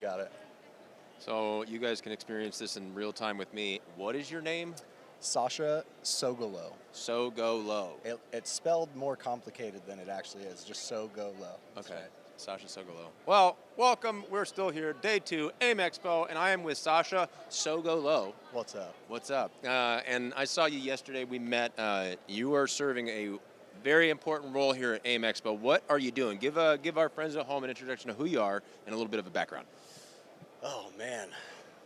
Got it. So you guys can experience this in real time with me. What is your name? Sasha Sogolow. Sogolow. It's spelled more complicated than it actually is. Just Sogolow. Okay. Right. Sasha Sogolow. Well, welcome. We're still here. Day 2, AIM Expo, and I am with Sasha Sogolow. What's up? What's up? And I saw you yesterday. We met. You are serving a very important role here at AIM Expo. What are you doing? Give our friends at home an introduction to who you are and a little bit of a background. Oh, man.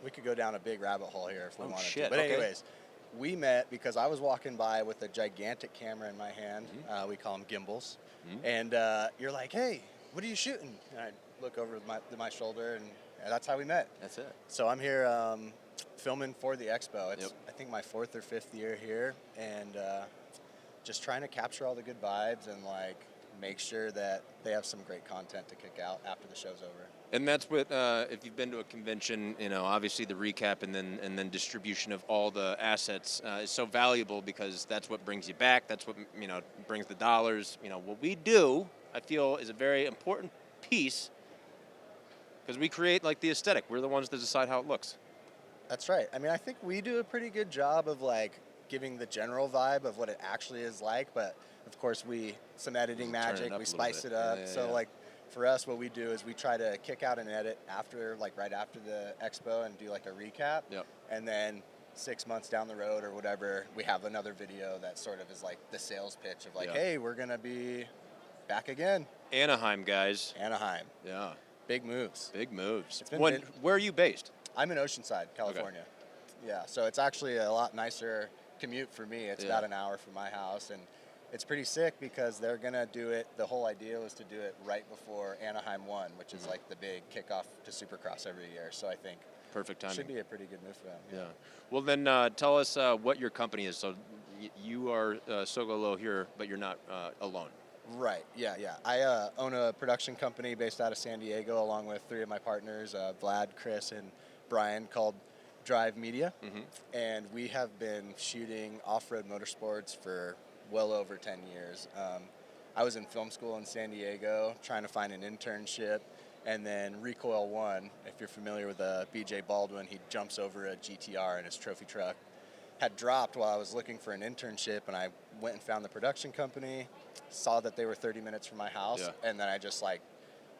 We could go down a big rabbit hole here if we wanted shit. to. But okay. anyways, we met because I was walking by with a gigantic camera in my hand. Mm-hmm. We call them gimbals. Mm-hmm. And you're like, hey, what are you shooting? And I look over my shoulder, and that's how we met. That's it. So I'm here filming for the expo. It's, I think, my 4th or 5th year here, and just trying to capture all the good vibes and, like, make sure that they have some great content to kick out after the show's over. And that's what, if you've been to a convention, you know, obviously the recap and then distribution of all the assets is so valuable because that's what brings you back. That's what, you know, brings the dollars. You know, what we do, I feel, is a very important piece because we create, like, the aesthetic. We're the ones that decide how it looks. That's right. I mean, I think we do a pretty good job of, like, giving the general vibe of what it actually is like, but of course some editing magic, we spice it up. So like for us, what we do is we try to kick out an edit after, like right after the expo, and do like a recap. Yep. And then 6 months down the road or whatever, we have another video that sort of is like the sales pitch of like, hey, we're gonna be back again. Anaheim, guys. Anaheim. Yeah. Big moves. Big moves. Where are you based? I'm in Oceanside, California. Okay. Yeah, so it's actually a lot nicer commute for me. It's about an hour from my house, and it's pretty sick because they're gonna do it. The whole idea was to do it right before Anaheim 1, which is like the big kickoff to Supercross every year. So I think perfect timing. Should be a pretty good move for them. Yeah. Well, then tell us what your company is. So you are Sogolow here, but you're not alone. Right. Yeah. I own a production company based out of San Diego, along with 3 of my partners, Vlad, Chris, and Brian, called Drive Media. Mm-hmm. And we have been shooting off-road motorsports for well over 10 years. I was in film school in San Diego trying to find an internship, and then Recoil 1, if you're familiar with BJ Baldwin, he jumps over a GTR in his trophy truck, had dropped while I was looking for an internship, and I went and found the production company, saw that they were 30 minutes from my house, and then I just like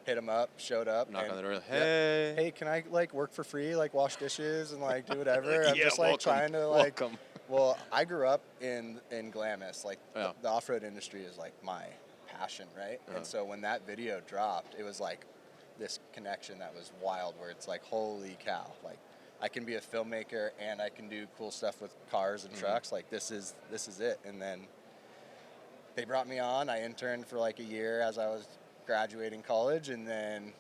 hit them up, showed up. Knock on the door. Hey. Hey, can I like work for free, like wash dishes and like do whatever? I'm just like welcome. trying to like. Welcome. Well, I grew up in Glamis. Like the off-road industry is like my passion, right? And so when that video dropped, it was like this connection that was wild, where it's like, holy cow, like I can be a filmmaker and I can do cool stuff with cars and trucks. Like this is it. And then they brought me on. I interned for like a year as I was graduating college, and then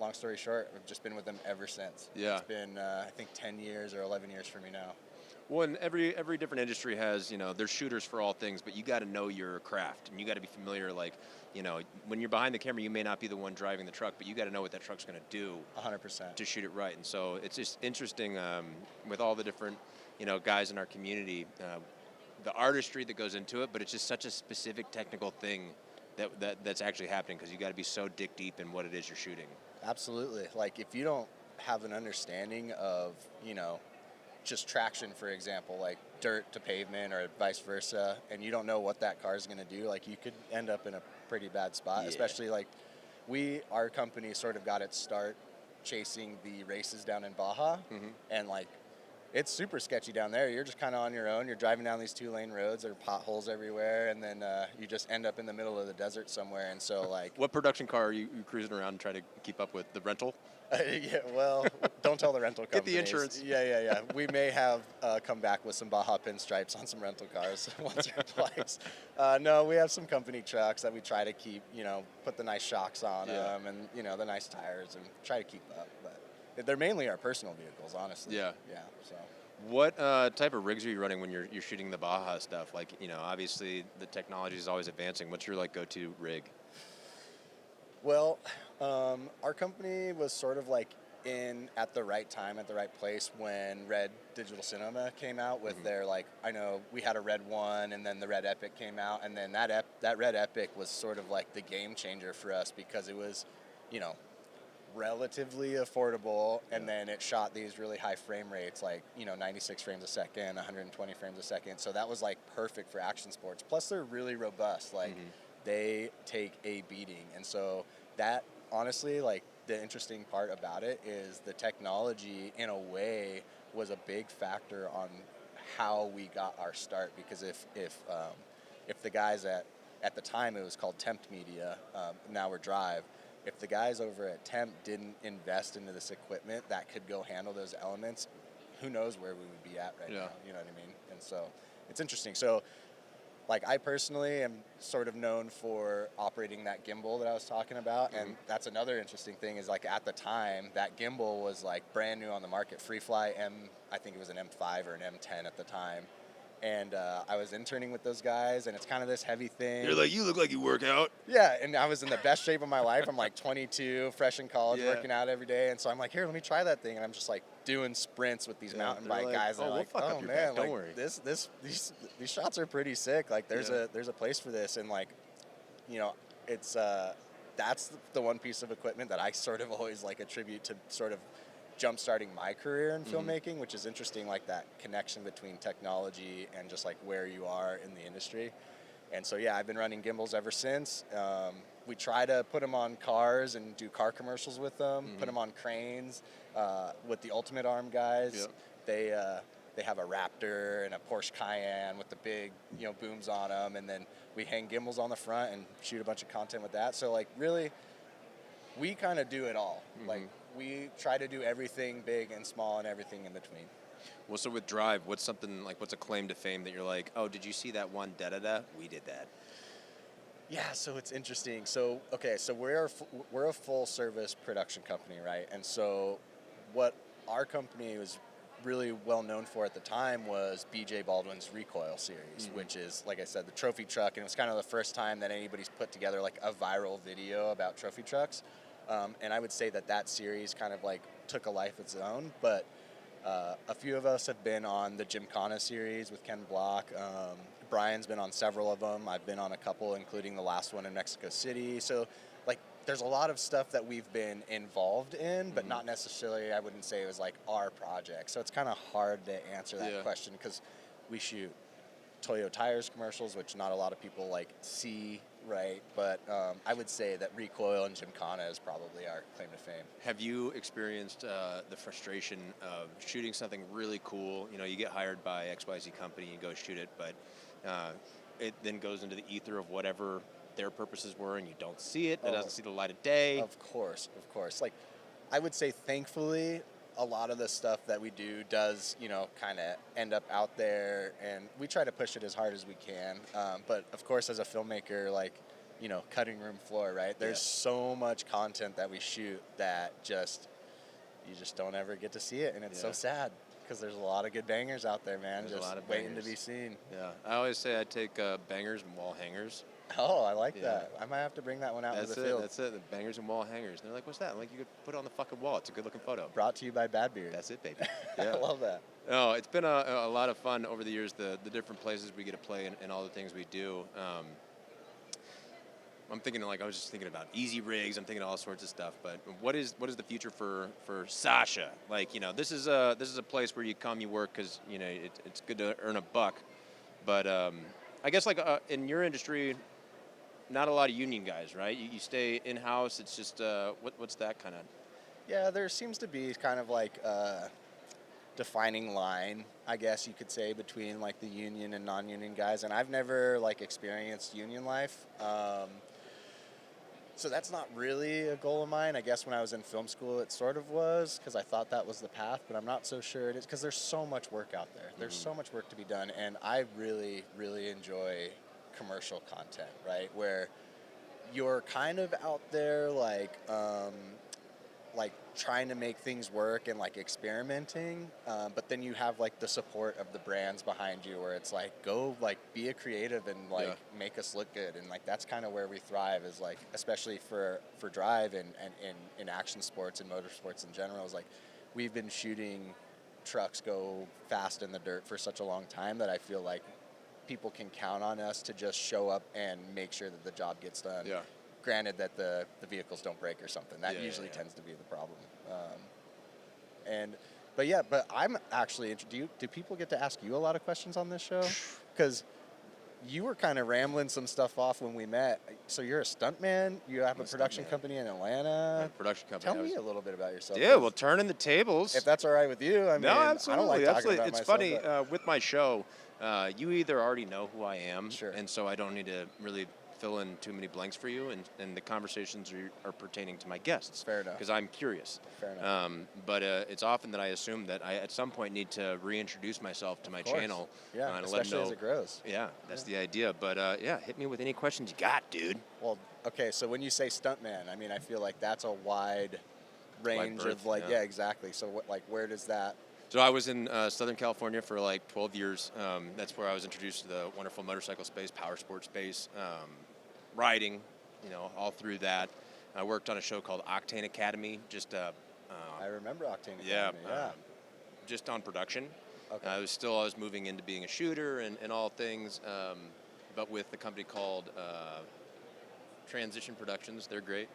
long story short, I've just been with them ever since. Yeah. It's been I think 10 years or 11 years for me now. Well, and every different industry has, you know, there's shooters for all things, but you got to know your craft, and you got to be familiar. Like, you know, when you're behind the camera, you may not be the one driving the truck, but you got to know what that truck's going to do 100% to shoot it right. And so it's just interesting with all the different, you know, guys in our community, the artistry that goes into it, but it's just such a specific technical thing that's actually happening, because you got to be so dick deep in what it is you're shooting. Absolutely. Like if you don't have an understanding of, you know, just traction, for example, like dirt to pavement or vice versa, and you don't know what that car is going to do, like you could end up in a pretty bad spot, especially like our company sort of got its start chasing the races down in Baja, and like it's super sketchy down there. You're just kind of on your own. You're driving down these 2-lane roads. There are potholes everywhere, and then you just end up in the middle of the desert somewhere. And so, like, what production car are you cruising around and trying to keep up with? The rental? Yeah, well, don't tell the rental companies. Get the insurance. Yeah. We may have come back with some Baja pinstripes on some rental cars once or twice. No, we have some company trucks that we try to keep, you know, put the nice shocks on them, and, you know, the nice tires, and try to keep up. But they're mainly our personal vehicles, honestly. Yeah. So. What type of rigs are you running when you're shooting the Baja stuff? Like, you know, obviously the technology is always advancing. What's your like go-to rig? Well, our company was sort of like at the right time, at the right place when Red Digital Cinema came out with their, like, I know we had a Red 1, and then the Red Epic came out, and then that Red Epic was sort of like the game changer for us, because it was, you know, relatively affordable, and then it shot these really high frame rates, like, 96 frames a second, 120 frames a second. So that was like perfect for action sports. Plus they're really robust. Like they take a beating. And so that, honestly, like, the interesting part about it is the technology in a way was a big factor on how we got our start, because if the guys at the time it was called Tempt Media, now we're Drive, if the guys over at Tempt didn't invest into this equipment that could go handle those elements, who knows where we would be at right now, you know what I mean? And so it's interesting. So like, I personally am sort of known for operating that gimbal that I was talking about, and that's another interesting thing is, like, at the time, that gimbal was, like, brand new on the market. Freefly I think it was an M5 or an M10 at the time, and I was interning with those guys, and it's kind of this heavy thing. You're like, you look like you work out. Yeah, and I was in the best shape of my life. I'm like 22, fresh in college, working out every day, and so I'm like, here, let me try that thing, and I'm just like doing sprints with these mountain bike guys, and they're like, oh man, don't like, worry. these shots are pretty sick. Like, there's a place for this, and like, it's that's the one piece of equipment that I sort of always like attribute to sort of jump-starting my career in filmmaking, which is interesting, like that connection between technology and just like where you are in the industry. And so, yeah, I've been running gimbals ever since. We try to put them on cars and do car commercials with them, put them on cranes with the Ultimate Arm guys. They have a Raptor and a Porsche Cayenne with the big, booms on them, and then we hang gimbals on the front and shoot a bunch of content with that. So, like, really, we kind of do it all. Like, we try to do everything big and small and everything in between. Well, so with Drive, what's a claim to fame that you're like, oh, did you see that one da-da-da? We did that. Yeah, so it's interesting. So, okay, so we're a full-service production company, right? And so what our company was really well known for at the time was BJ Baldwin's Recoil series, which is, like I said, the trophy truck, and it was kind of the first time that anybody's put together like a viral video about trophy trucks. And I would say that series kind of like took a life of its own, but a few of us have been on the Gymkhana series with Ken Block. Brian's been on several of them. I've been on a couple, including the last one in Mexico City. So, like, there's a lot of stuff that we've been involved in, but not necessarily, I wouldn't say it was like our project. So it's kind of hard to answer that question, because we shoot Toyo Tires commercials, which not a lot of people like see, right? But I would say that Recoil and Gymkhana is probably our claim to fame. Have you experienced the frustration of shooting something really cool? You get hired by XYZ company, you go shoot it, but it then goes into the ether of whatever their purposes were, and you don't see it. It doesn't see the light of day. Of course. Like, I would say, thankfully, a lot of the stuff that we do does, kind of end up out there, and we try to push it as hard as we can. But of course, as a filmmaker, like, cutting room floor, right? There's so much content that we shoot that you just don't ever get to see it, and it's so sad, because there's a lot of good bangers out there, man. There's just waiting to be seen. Yeah, I always say I take bangers and wall hangers. Oh, I like that. I might have to bring that one out into the field. That's it. The bangers and wall hangers. And they're like, what's that? I'm like, you could put it on the fucking wall. It's a good-looking photo. Brought to you by Bad Beard. That's it, baby. Yeah. I love that. No, it's been a lot of fun over the years, the different places we get to play and all the things we do. I'm thinking, like, I was just thinking about easy rigs. I'm thinking all sorts of stuff. But what is the future for Sasha? Like, this is a place where you come, you work, because it's good to earn a buck. But I guess, like, in your industry, not a lot of union guys, right? You stay in-house. It's just, what's that kind of? Yeah, there seems to be kind of like a defining line, I guess you could say, between like the union and non-union guys. And I've never like experienced union life. So that's not really a goal of mine. I guess when I was in film school, it sort of was, because I thought that was the path, but I'm not so sure it is, because there's so much work out there. There's so much work to be done. And I really, really enjoy commercial content, right? Where you're kind of out there like trying to make things work and like experimenting, but then you have like the support of the brands behind you, where it's like, go like be a creative and like make us look good. And like that's kind of where we thrive, is like, especially for Drive and in action sports and motorsports in general, is like we've been shooting trucks go fast in the dirt for such a long time that I feel like people can count on us to just show up and make sure that the job gets done. Granted that the vehicles don't break or something. That usually tends to be the problem. But I'm actually do people get to ask you a lot of questions on this show? Because you were kind of rambling some stuff off when we met. So you're a stuntman. You have a production company in Atlanta. Production company. Tell me a little bit about yourself. Yeah, well, turning the tables. If that's all right with you. I mean, absolutely. I don't like talking about It's myself. funny with my show. You either already know who I am, sure. and so I don't need to really fill in too many blanks for you, and the conversations are pertaining to my guests. Fair enough. Because I'm curious. Fair enough. But it's often that I assume that I at some point need to reintroduce myself to my channel. Yeah, and especially let them know, as it grows. Yeah, that's the idea. But hit me with any questions you got, dude. Well, okay, so when you say stuntman, I mean, I feel like that's a wide range of yeah, exactly. So where does that? So I was in Southern California for like 12 years. That's where I was introduced to the wonderful motorcycle space, power sports space. Riding, all through that. I worked on a show called Octane Academy, I remember Octane Academy, just on production. Okay. I was moving into being a shooter and all things, but with a company called Transition Productions. They're great.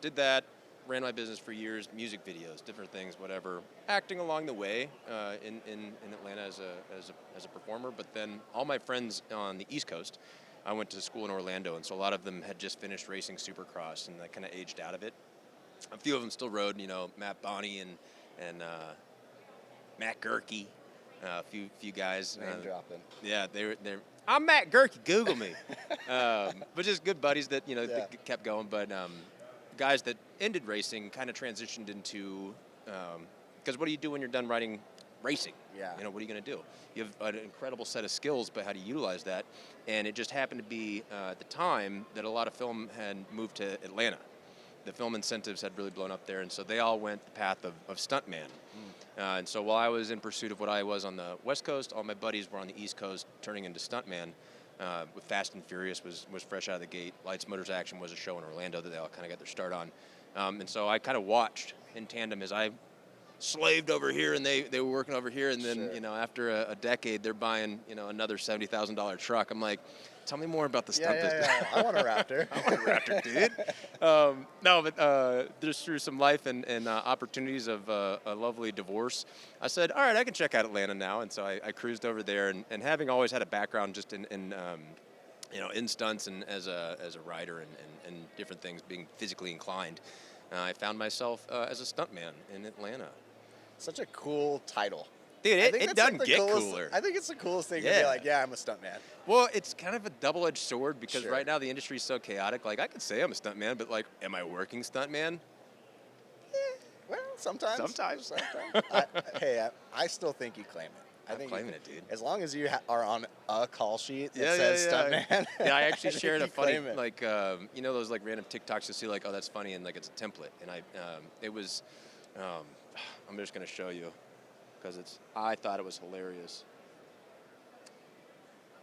Did that, ran my business for years, music videos, different things, whatever. Acting along the way in Atlanta as a performer, but then all my friends on the East Coast, I went to school in Orlando, and so a lot of them had just finished racing Supercross, and I kind of aged out of it. A few of them still rode, Matt Bonney and Matt Gerke, a few guys. Name dropping. Yeah, they're. I'm Matt Gerke. Google me. But just good buddies that that kept going. But guys that ended racing kind of transitioned into because what do you do when you're done riding racing? Yeah. What are you going to do? You have an incredible set of skills, but how do you utilize that? And it just happened to be at the time that a lot of film had moved to Atlanta. The film incentives had really blown up there, and so they all went the path of stuntman. And so while I was in pursuit of what I was on the West Coast, all my buddies were on the East Coast turning into stuntman. With Fast and Furious was fresh out of the gate. Lights, Motors, Action was a show in Orlando that they all kind of got their start on. And so I kind of watched in tandem as I slaved over here and they were working over here, and then after a decade they're buying another $70,000 truck. I'm like, tell me more about the stunt business. I want a Raptor. I want a Raptor, dude. No, but just through some life and opportunities of a lovely divorce, I said, all right, I can check out Atlanta now. And so I cruised over there, and having always had a background just in stunts and as a rider and different things, being physically inclined, I found myself as a stuntman in Atlanta. Such a cool title. Dude, it doesn't get cooler. I think it's the coolest thing to be like, I'm a stuntman. Well, it's kind of a double-edged sword because Sure. right now the industry is so chaotic. Like, I could say I'm a stuntman, but like, am I working stuntman? Well, sometimes. Sometimes. I still think you claim it. I'm claiming it, dude. As long as you are on a call sheet that Yeah, says yeah, yeah. stuntman. Yeah, I actually shared a funny, claim it. like, those like random TikToks to see like, oh, that's funny, and like it's a template. And it was, I'm just gonna show you because I thought it was hilarious.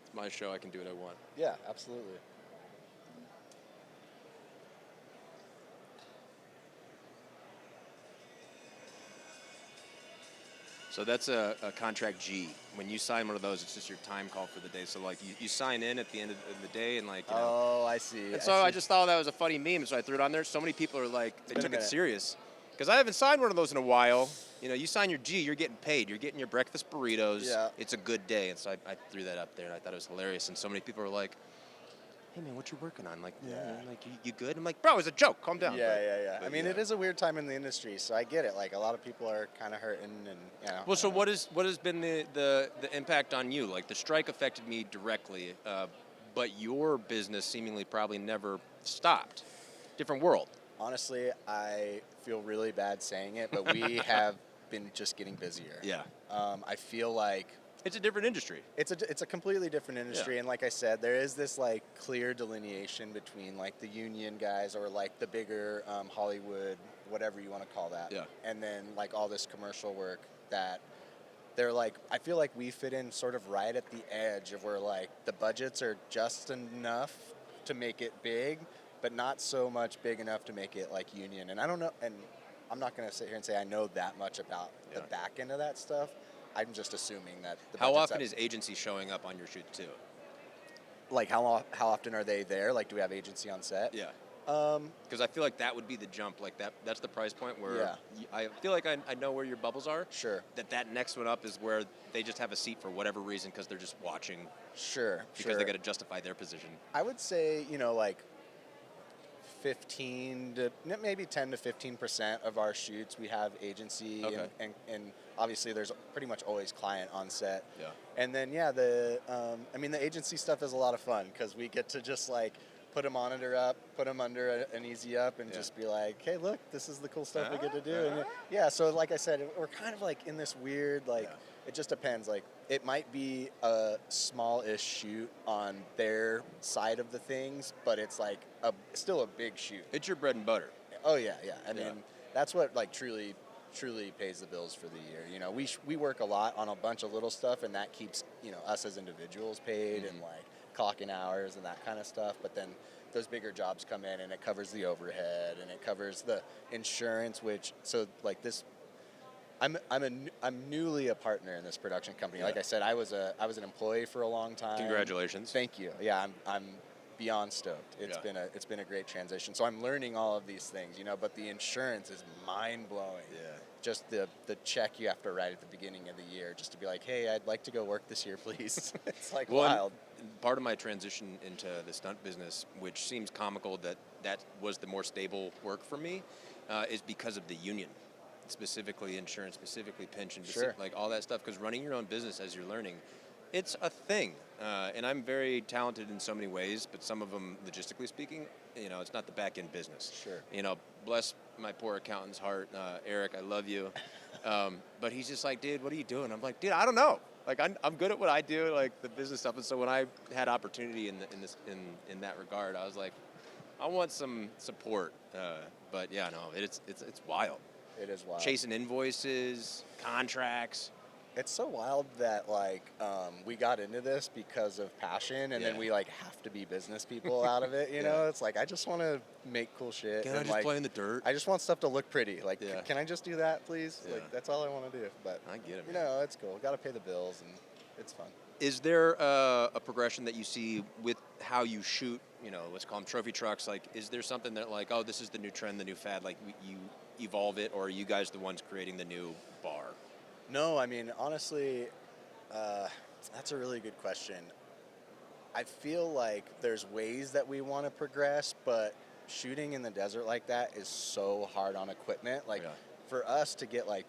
It's my show. I can do what I want. Yeah, absolutely. So that's a contract G. When you sign one of those, it's just your time call for the day. So like you sign in at the end of the day, and like Oh, I see. And so I just thought that was a funny meme, so I threw it on there. So many people are like, they took it serious. Because I haven't signed one of those in a while. You sign your G, you're getting paid. You're getting your breakfast burritos. Yeah. It's a good day. And so I threw that up there, and I thought it was hilarious. And so many people were like, hey, man, what you working on? Like, like you good? I'm like, bro, it's a joke. Calm down. Yeah. I mean, it is a weird time in the industry, so I get it. Like, a lot of people are kind of hurting, and Well, so what has been the impact on you? Like, the strike affected me directly, but your business seemingly probably never stopped. Different world. Honestly, I feel really bad saying it, but we have been just getting busier. Yeah. I feel like it's a different industry. It's a completely different industry, and like I said, there is this like clear delineation between like the union guys or like the bigger Hollywood, whatever you want to call that, and then like all this commercial work that they're like. I feel like we fit in sort of right at the edge of where like the budgets are just enough to make it big, but not so much big enough to make it like union. And I don't know, and I'm not going to sit here and say I know that much about the back end of that stuff. I'm just assuming that. How often is agency showing up on your shoot too? Like how often are they there? Like, do we have agency on set? Yeah. Because I feel like that would be the jump. Like that's the price point where I feel like I know where your bubbles are. Sure. That next one up is where they just have a seat for whatever reason because they're just watching. Sure. Because they got to justify their position. I would say, like 15 to maybe 10 to 15% of our shoots we have agency, and obviously there's pretty much always client on set. Yeah. And then the agency stuff is a lot of fun because we get to just like put a monitor up, put them under an easy up, and just be like, hey, look, this is the cool stuff we get to do. And so like I said, we're kind of like in this weird, like, it just depends. Like, it might be a small-ish shoot on their side of the things, but it's like still a big shoot. It's your bread and butter. Oh, yeah. I mean, that's what like truly pays the bills for the year. We work a lot on a bunch of little stuff, and that keeps, us as individuals paid and like clocking hours and that kind of stuff, but then those bigger jobs come in and it covers the overhead and it covers the insurance, which, so like this, I'm newly a partner in this production company. Like I said, I was an employee for a long time. Congratulations. Thank you. Yeah, I'm beyond stoked. It's been a great transition. So I'm learning all of these things, but the insurance is mind blowing. Yeah. Just the check you have to write at the beginning of the year just to be like, hey, I'd like to go work this year, please. It's like wild. Part of my transition into the stunt business, which seems comical that was the more stable work for me, is because of the union, specifically insurance, specifically pension, like all that stuff. Because running your own business as you're learning, it's a thing. And I'm very talented in so many ways, but some of them, logistically speaking, it's not the back end business. Sure. Bless my poor accountant's heart, Eric, I love you. But he's just like, dude, what are you doing? I'm like, dude, I don't know. Like, I'm good at what I do, like the business stuff. And so when I had opportunity in that regard, I was like, I want some support. But yeah, no, it's wild. It is wild. Chasing invoices, contracts. It's so wild that like we got into this because of passion, and then we like have to be business people out of it. You know, it's like I just want to make cool shit. Can I just play in the dirt? I just want stuff to look pretty. Like, can I just do that, please? Yeah. Like, that's all I want to do. But I get it. It's cool. Got to pay the bills, and it's fun. Is there a progression that you see with how you shoot? Let's call them trophy trucks. Like, is there something that like, oh, this is the new trend, the new fad? Like, you evolve it, or are you guys the ones creating the new bar? No, I mean, honestly, that's a really good question. I feel like there's ways that we want to progress, but shooting in the desert like that is so hard on equipment. Like, for us to get, like,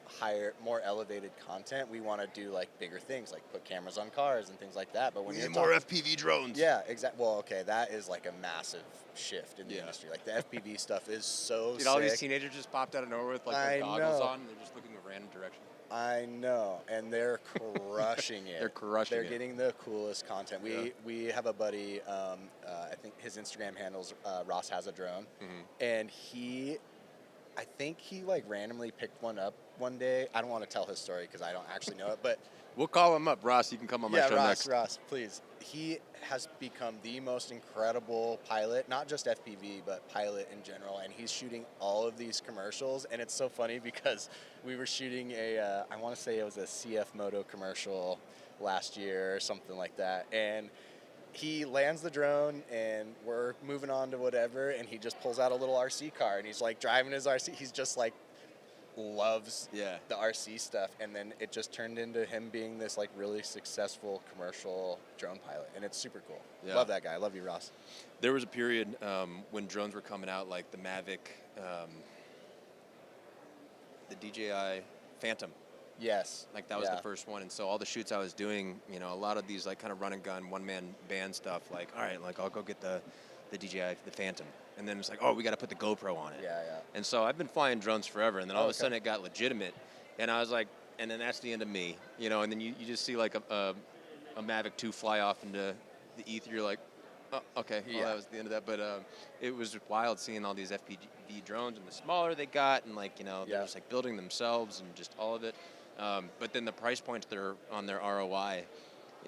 higher, more elevated content, we want to do, like, bigger things, like put cameras on cars and things like that. But when we need more FPV drones. Yeah, exactly. Well, okay, that is, like, a massive shift in the industry. Like, the FPV stuff is so sick. All these teenagers just popped out of nowhere with, like, their goggles on, and they're just looking in a random direction. I know, and they're crushing it. They're getting the coolest content. We have a buddy, I think his Instagram handle's Ross Has a Drone, and I think he like randomly picked one up one day. I don't want to tell his story because I don't actually know it, but we'll call him up. Ross, you can come on my show next. Ross, please. He has become the most incredible pilot, not just FPV, but pilot in general, and he's shooting all of these commercials, and it's so funny because we were shooting I want to say it was a CF Moto commercial last year or something like that, and he lands the drone, and we're moving on to whatever, and he just pulls out a little RC car, and he's like driving his RC. He's just like loves the RC stuff, and then it just turned into him being this like really successful commercial drone pilot, and it's super cool. Love that guy. Love you, Ross. There was a period when drones were coming out, like the Mavic, the DJI Phantom. Yes. Like that was the first one. And so all the shoots I was doing, a lot of these like kind of run and gun, one-man band stuff, like, all right, like I'll go get the DJI, the Phantom. And then it's like, oh, we got to put the GoPro on it. Yeah. And so I've been flying drones forever. And then all of a sudden it got legitimate. And I was like, and then that's the end of me, and then you just see like a Mavic 2 fly off into the ether. You're like, oh, okay, well, that was the end of that. But it was wild seeing all these FPV drones, and the smaller they got, and like, they're just like building themselves and just all of it. But then the price points that are on their ROI,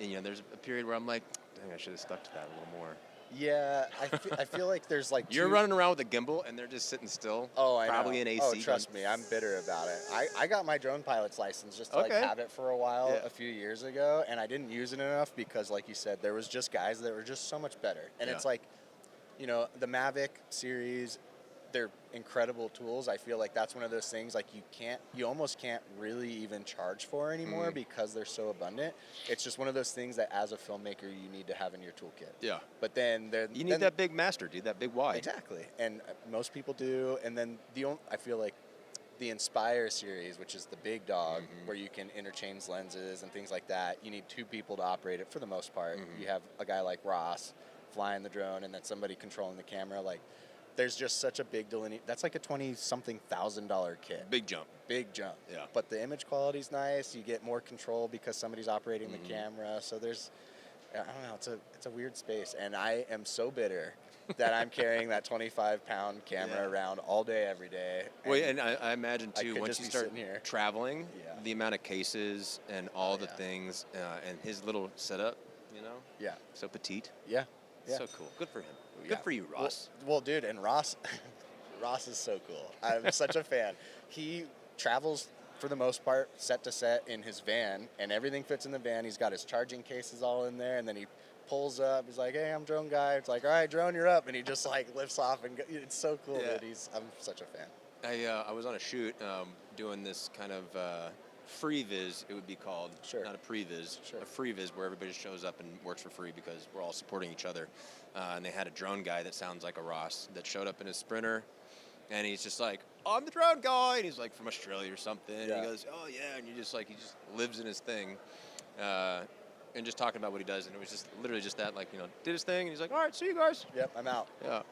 and, there's a period where I'm like, dang, I should have stuck to that a little more. Yeah, I feel like there's like You're two. running around with a gimbal, and they're just sitting still. Oh, I probably know. in AC. Oh, trust me, I'm bitter about it. I got my drone pilot's license just to like Okay. have it for a while Yeah. a few years ago, and I didn't use it enough because, like you said, there was just guys that were just so much better. And Yeah. it's like, the Mavic series, they're incredible tools. I feel like that's one of those things like you almost can't really even charge for anymore because they're so abundant. It's just one of those things that as a filmmaker you need to have in your toolkit. Yeah. But then You need that big master, dude. That big wide. Exactly, and most people do. And then I feel like the Inspire series, which is the big dog, where you can interchange lenses and things like that. You need two people to operate it for the most part. You have a guy like Ross flying the drone, and then somebody controlling the camera. Like, there's just such a big delineation. That's like a $20-something thousand kit. Big jump. Big jump. Yeah. But the image quality's nice. You get more control because somebody's operating the camera. So there's, I don't know, it's a weird space, and I am so bitter that I'm carrying that 25-pound camera around all day, every day. Well, and I imagine too, once you start here traveling, the amount of cases and all the things, and his little setup, Yeah. so petite. Yeah. Yeah. So cool. Good for him. Good for you, Ross. Well, dude, and Ross is so cool. I'm such a fan. He travels for the most part set to set in his van, and everything fits in the van. He's got his charging cases all in there, and then he pulls up. He's like, "Hey, I'm drone guy." It's like, "All right, drone, you're up," and he just like lifts off and it's so cool, dude. I'm such a fan. I was on a shoot doing this kind of free viz, it would be called. Sure. Not a pre-viz. Sure. A free viz where everybody just shows up and works for free because we're all supporting each other. And they had a drone guy that sounds like a Ross that showed up in his Sprinter, and he's just like, "I'm the drone guy," and he's like from Australia or something. Yeah. And he goes, "Oh yeah," and he just lives in his thing. And just talking about what he does, and it was just literally just that, did his thing, and he's like, "All right, see you guys." Yep, I'm out. Yeah.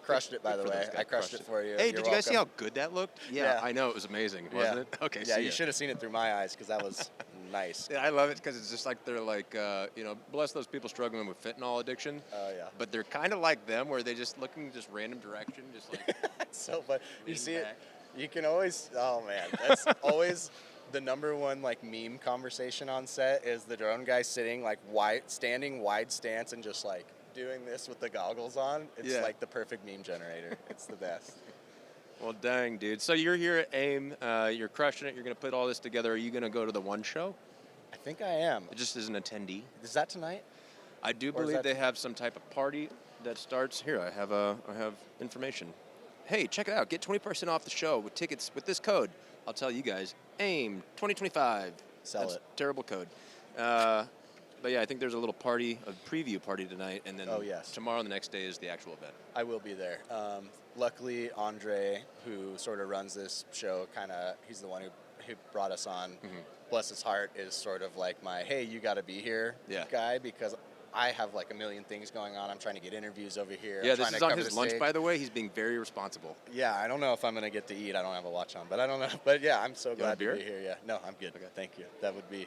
Crushed it, by the Good for way. those guys. I crushed it for you. Hey, You're did you guys see welcome. how good that looked? Yeah, I know, it was amazing, wasn't it? Okay, Yeah, see you ya. should have seen it through my eyes because that was nice. Yeah, I love it because it's just like they're like, bless those people struggling with fentanyl addiction. Oh, yeah. But they're kind of like them, where they just look in just random direction, just like. It's so fun. You lean see it. back. You can always. Oh man, that's always the number one meme conversation on set is the drone guy sitting standing wide stance and just doing this with the goggles on. It's like the perfect meme generator. It's the best. Well, dang, dude. So you're here at AIM. You're crushing it. You're going to put all this together. Are you going to go to the one show? I think I am. Just as an attendee? Is that tonight? I do believe they have some type of party that starts. Here, I have information. Hey, check it out. Get 20% off the show with tickets with this code. I'll tell you guys. AIM 2025. Sell it. Terrible code. But yeah, I think there's a little party, a preview party tonight, and then tomorrow, the next day, is the actual event. I will be there. Luckily, Andre, who sort of runs this show, he's the one who brought us on. Bless his heart, is sort of like my, hey, you got to be here guy, because I have a million things going on. I'm trying to get interviews over here. Yeah, this is on his lunch, by the way. He's being very responsible. Yeah, I don't know if I'm going to get to eat. I don't have a watch on, but I don't know. But yeah, I'm so glad to be here. Yeah, no, I'm good. Okay. Thank you. That would be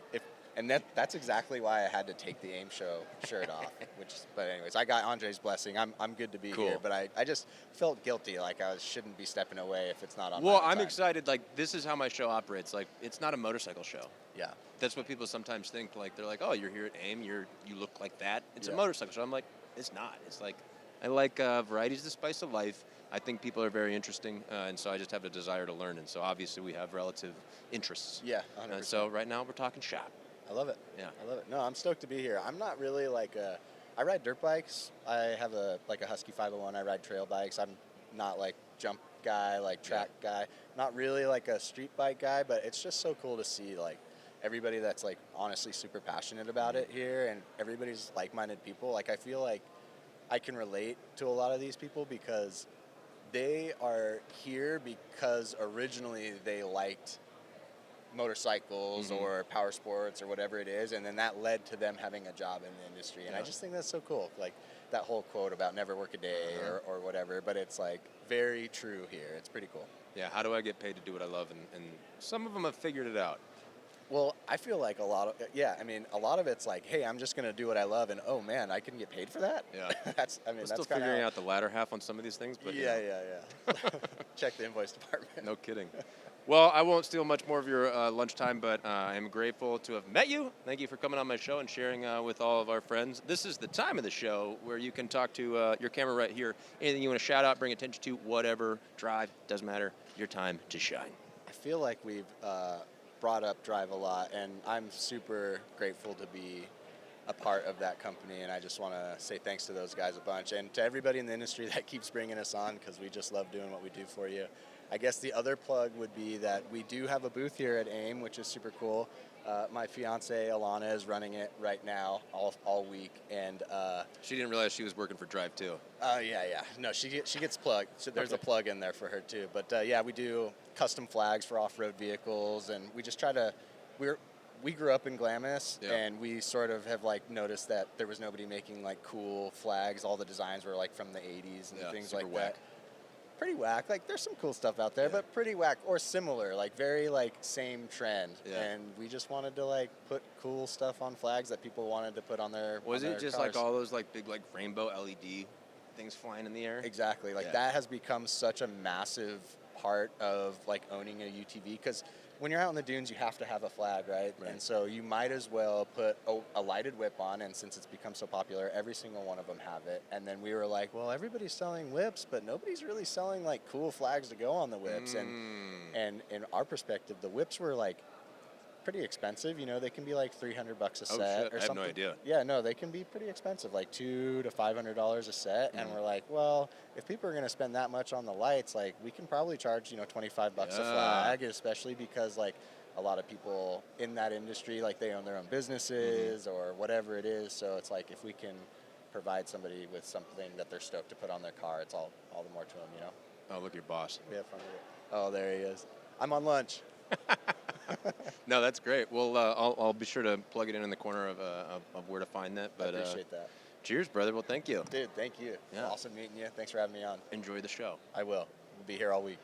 that's exactly why I had to take the AIM show shirt off. But anyways, I got Andre's blessing. I'm good to be here. But I just felt guilty, I shouldn't be stepping away if it's not on. Well, I'm excited. This is how my show operates. It's not a motorcycle show. Yeah. That's what people sometimes think. They're like, "Oh, you're here at AIM. You look like that." It's a motorcycle show. I'm like, it's not. It's I like variety's the spice of life. I think people are very interesting, and so I just have a desire to learn. And so obviously we have relative interests. Yeah, 100%. And so right now we're talking shop. I love it. Yeah. I love it. No, I'm stoked to be here. I'm not really I ride dirt bikes. I have a Husky 501. I ride trail bikes. I'm not jump guy, track guy. Not really a street bike guy, but it's just so cool to see everybody that's honestly super passionate about it here, and everybody's like-minded people. I feel like I can relate to a lot of these people because they are here because originally they liked motorcycles or power sports or whatever it is, and then that led to them having a job in the industry. And I just think that's so cool, that whole quote about never work a day or whatever, but it's very true here. It's pretty cool. Yeah, how do I get paid to do what I love? And some of them have figured it out. Well, I feel like a lot of it's like, hey, I'm just going to do what I love, and oh man, I can get paid for that? Yeah. We're That's still kind figuring out the latter half on some of these things, but yeah. Check the invoice department. no kidding. Well, I won't steal much more of your lunchtime, but I am grateful to have met you. Thank you for coming on my show and sharing with all of our friends. This is the time of the show where you can talk to your camera right here. Anything you want to shout out, bring attention to, whatever, drive, doesn't matter. Your time to shine. I feel like we've brought up Drive a lot, and I'm super grateful to be a part of that company, and I just want to say thanks to those guys a bunch, and to everybody in the industry that keeps bringing us on, because we just love doing what we do for you. I guess the other plug would be that we do have a booth here at AIM, which is super cool. My fiance Alana is running it right now, all week, and She didn't realize she was working for Drive too. yeah. No, she gets plugged. So there's a plug in there for her too. But yeah, we do custom flags for off-road vehicles, and we just try to. We grew up in Glamis, and we sort of have like noticed that there was nobody making like cool flags. All the designs were like from the 80s and things like whack. that. Pretty whack. Like there's some cool stuff out there, but pretty whack or similar, like very like same trend. Yeah. And we just wanted to like put cool stuff on flags that people wanted to put on their Was on it their just cars. like all those like big like rainbow LED things flying in the air? Exactly. Like that has become such a massive part of like owning a UTV, because when you're out in the dunes, you have to have a flag, right? And so you might as well put a lighted whip on, and since it's become so popular, every single one of them have it. And then we were like, well, everybody's selling whips, but nobody's really selling like cool flags to go on the whips. And in our perspective, the whips were like pretty expensive. You know, they can be like $300 a set or something. I have no idea. Yeah, no, they can be pretty expensive, like $200 to $500 a set. And we're like, well, if people are going to spend that much on the lights, like we can probably charge, $25 a flag, especially because like a lot of people in that industry, like they own their own businesses or whatever it is. So it's like if we can provide somebody with something that they're stoked to put on their car, it's all the more to them, Oh, look at your boss. We have fun with it. Oh, there he is. I'm on lunch. No, that's great. Well, I'll be sure to plug it in the corner of where to find that. But I appreciate that. Cheers, brother. Well, thank you. Dude, thank you. Yeah. Awesome meeting you. Thanks for having me on. Enjoy the show. I will. We'll be here all week.